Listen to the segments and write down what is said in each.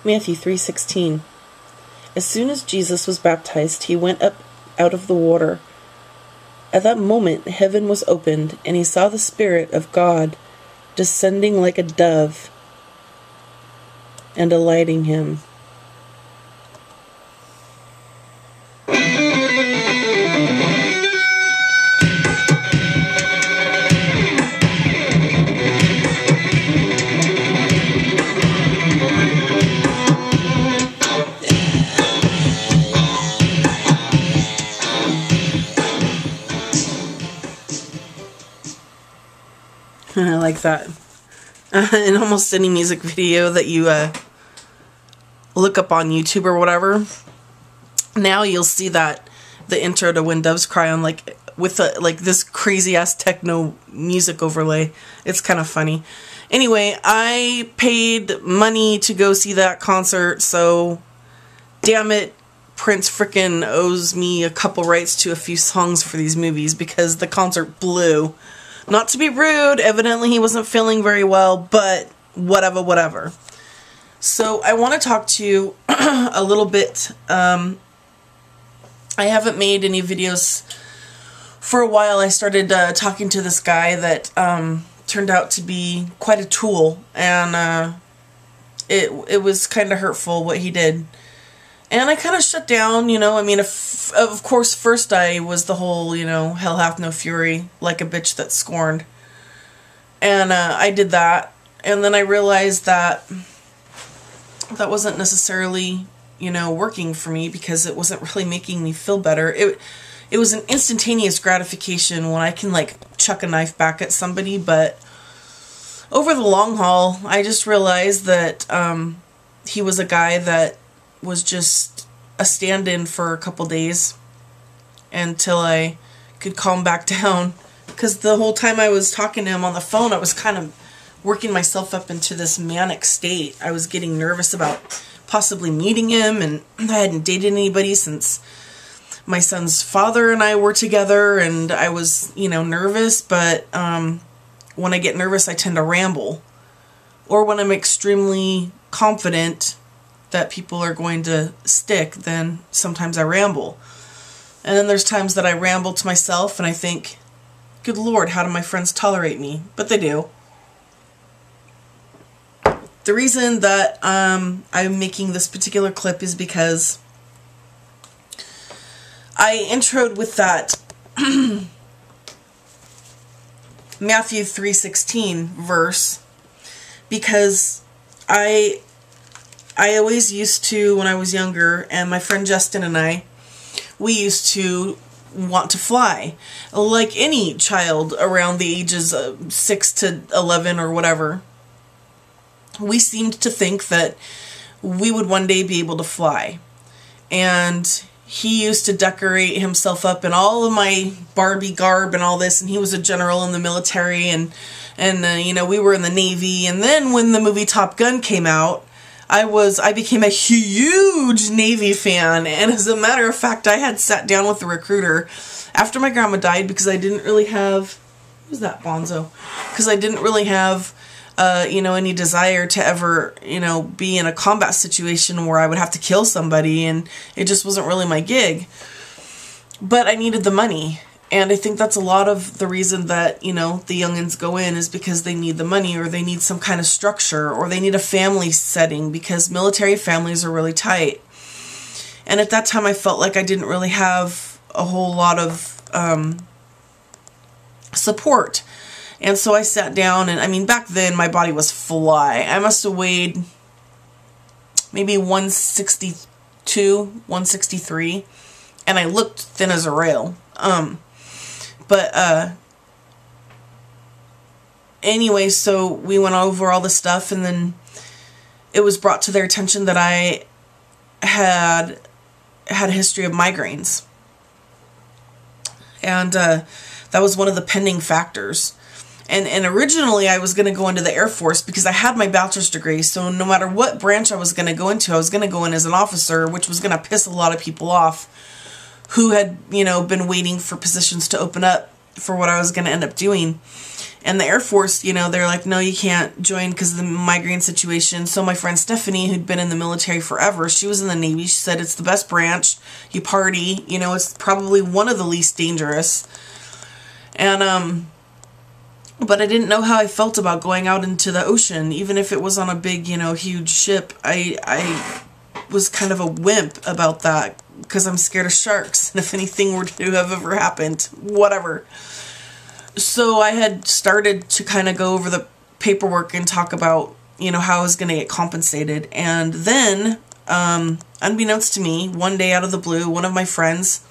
Matthew 3:16. As soon as Jesus was baptized, he went up out of the water. At that moment, heaven was opened, and he saw the Spirit of God descending like a dove and alighting him. I like that. In almost any music video that you look up on YouTube or whatever, now you'll see that the intro to When Doves Cry on with this crazy ass techno music overlay. It's kind of funny. Anyway, I paid money to go see that concert, so damn it, Prince frickin' owes me a couple rights to a few songs for these movies because the concert blew. Not to be rude, evidently he wasn't feeling very well, but whatever. So I want to talk to you a little bit. I haven't made any videos for a while. I started talking to this guy that turned out to be quite a tool, and it was kind of hurtful what he did. And I kind of shut down, you know. I mean, of course, first I was the whole, you know, hell hath no fury, like a bitch that's scorned. And I did that. And then I realized that that wasn't necessarily, you know, working for me because it wasn't really making me feel better. It was an instantaneous gratification when I can, like, chuck a knife back at somebody. But over the long haul, I just realized that he was a guy that was just a stand-in for a couple days until I could calm back down, because the whole time I was talking to him on the phone, I was kind of working myself up into this manic state. I was getting nervous about possibly meeting him, and I hadn't dated anybody since my son's father and I were together, and I was, you know, nervous, but when I get nervous I tend to ramble. Or when I'm extremely confident that people are going to stick, then sometimes I ramble. And then there's times that I ramble to myself and I think, good Lord, how do my friends tolerate me? But they do. The reason that I'm making this particular clip is because I introed with that Matthew 3:16 verse because I always used to, when I was younger, and my friend Justin and I, we used to want to fly. Like any child around the ages of 6 to 11 or whatever, we seemed to think that we would one day be able to fly. And he used to decorate himself up in all of my Barbie garb and all this, and he was a general in the military, and you know, we were in the Navy. And then when the movie Top Gun came out, I became a huge Navy fan, and as a matter of fact, I had sat down with the recruiter after my grandma died because I didn't really have, who's that bonzo? Because I didn't really have, you know, any desire to ever, you know, be in a combat situation where I would have to kill somebody, and it just wasn't really my gig. But I needed the money. And I think that's a lot of the reason that, you know, the youngins go in is because they need the money, or they need some kind of structure, or they need a family setting, because military families are really tight. And at that time I felt like I didn't really have a whole lot of support. And so I sat down, and I mean, back then my body was fly. I must have weighed maybe 162, 163, and I looked thin as a rail. Anyway, so we went over all the stuff, and then it was brought to their attention that I had a history of migraines. And that was one of the pending factors. And originally I was going to go into the Air Force because I had my bachelor's degree, so no matter what branch I was going to go into, I was going to go in as an officer, which was going to piss a lot of people off who had, you know, been waiting for positions to open up for what I was going to end up doing. And the Air Force, you know, they're like, no, you can't join because of the migraine situation. So my friend Stephanie, who'd been in the military forever, she was in the Navy. She said it's the best branch. You party, you know, it's probably one of the least dangerous. And, but I didn't know how I felt about going out into the ocean, even if it was on a big, you know, huge ship. I was kind of a wimp about that because I'm scared of sharks. And if anything were to have ever happened, whatever. So I had started to kind of go over the paperwork and talk about, you know, how I was going to get compensated. And then, unbeknownst to me, one day out of the blue, one of my friends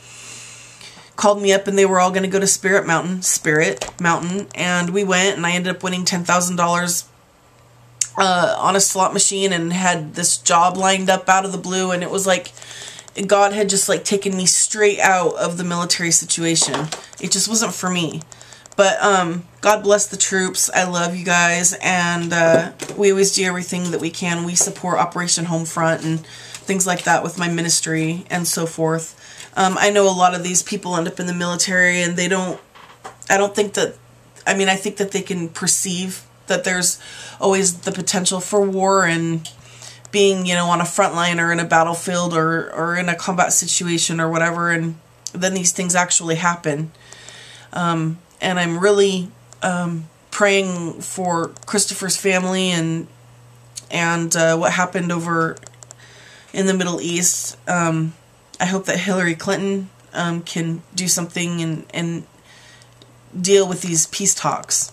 called me up and they were all going to go to Spirit Mountain. And we went and I ended up winning $10,000 on a slot machine and had this job lined up out of the blue. And it was like God had just like taken me straight out of the military situation. It just wasn't for me. But God bless the troops. I love you guys, and we always do everything that we can. We support Operation Homefront and things like that with my ministry and so forth. I know a lot of these people end up in the military, and I think that they can perceive that there's always the potential for war and being, you know, on a front line or in a battlefield or in a combat situation or whatever, and then these things actually happen. And I'm really praying for Christopher's family and what happened over in the Middle East. I hope that Hillary Clinton can do something and deal with these peace talks.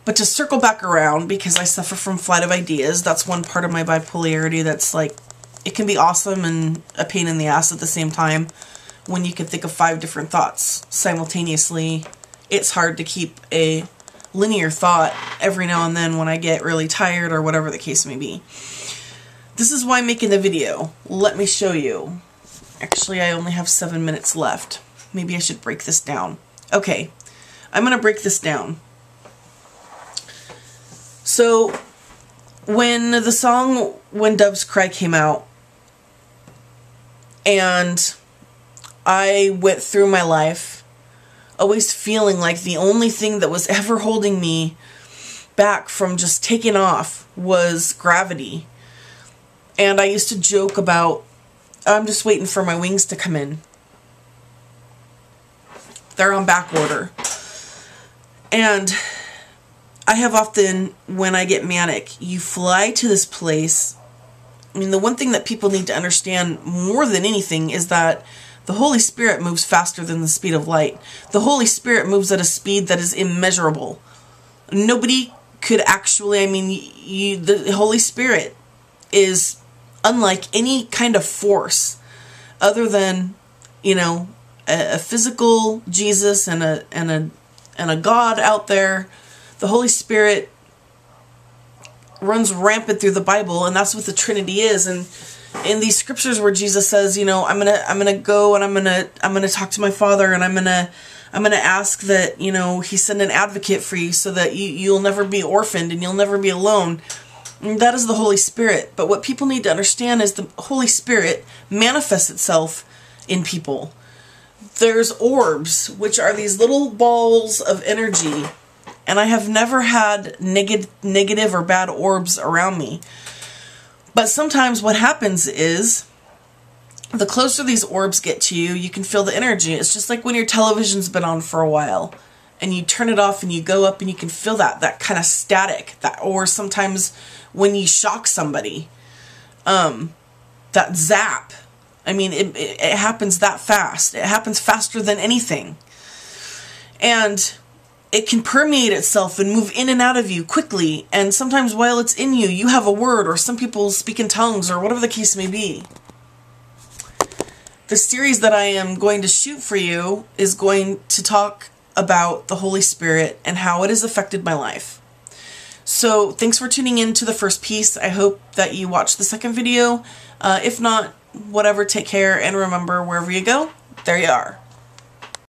But to circle back around, because I suffer from flight of ideas, that's one part of my bipolarity that's like, it can be awesome and a pain in the ass at the same time when you can think of 5 different thoughts simultaneously. It's hard to keep a linear thought every now and then when I get really tired or whatever the case may be. This is why I'm making the video. Let me show you. Actually, I only have 7 minutes left. Maybe I should break this down. Okay, I'm going to break this down. So, when the song When Doves Cry came out, and I went through my life always feeling like the only thing that was ever holding me back from just taking off was gravity. And I used to joke about, I'm just waiting for my wings to come in. They're on back order. And I have often, when I get manic, you fly to this place. I mean, the one thing that people need to understand more than anything is that the Holy Spirit moves faster than the speed of light. The Holy Spirit moves at a speed that is immeasurable. Nobody could actually, the Holy Spirit is unlike any kind of force other than, you know, a physical Jesus and a God out there. The Holy Spirit runs rampant through the Bible, and that's what the Trinity is. And in these scriptures where Jesus says, you know, I'm gonna go and I'm gonna talk to my Father, and I'm gonna ask that, you know, He send an advocate for you so that you'll never be orphaned and you'll never be alone. And that is the Holy Spirit. But what people need to understand is the Holy Spirit manifests itself in people. There's orbs, which are these little balls of energy, and I have never had negative or bad orbs around me. But sometimes what happens is, the closer these orbs get to you, you can feel the energy. It's just like when your television's been on for a while, and you turn it off and you go up and you can feel that kind of static. Or sometimes when you shock somebody, that zap. I mean, it happens that fast. It happens faster than anything. And it can permeate itself and move in and out of you quickly. And sometimes while it's in you, you have a word, or some people speak in tongues, or whatever the case may be. The series that I am going to shoot for you is going to talk about the Holy Spirit and how it has affected my life. So thanks for tuning in to the first piece. I hope that you watch the second video. If not, whatever, take care, and remember, wherever you go, there you are.